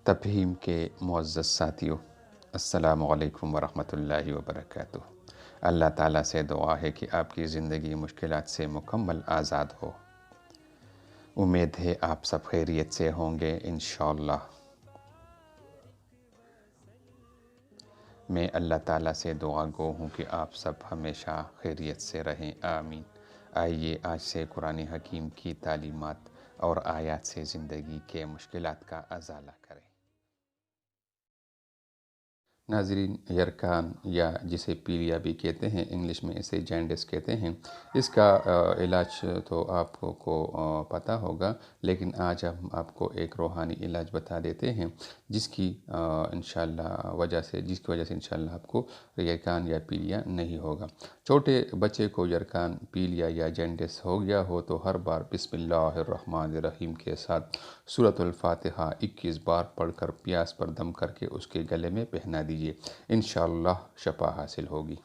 تفہیم کے معزز ساتھیوں، السلام علیکم ورحمۃ اللہ وبرکاتہ۔ اللہ تعالیٰ سے دعا ہے کہ آپ کی زندگی مشکلات سے مکمل آزاد ہو۔ امید ہے آپ سب خیریت سے ہوں گے انشاءاللہ۔ میں اللہ تعالیٰ سے دعا گو ہوں کہ آپ سب ہمیشہ خیریت سے رہیں، آمین۔ آئیے آج سے قرآن حکیم کی تعلیمات اور آیات سے زندگی کے مشکلات کا ازالہ کریں۔ ناظرین، یرقان یا جسے پیلیا بھی کہتے ہیں، انگلش میں اسے جانڈس کہتے ہیں، اس کا علاج تو آپ کو پتہ ہوگا، لیکن آج ہم آپ کو ایک روحانی علاج بتا دیتے ہیں جس کی وجہ سے انشاءاللہ آپ کو یرقان یا پیلیا نہیں ہوگا۔ چھوٹے بچے کو یرقان، پیلیا یا جانڈس ہو گیا ہو تو ہر بار بسم اللہ الرحمن الرحیم کے ساتھ سورۃ الفاتحہ 21 بار پڑھ کر پیاس پر دم کر کے اس کے گلے میں پہنا دیجیے، انشاءاللہ شفا حاصل ہوگی۔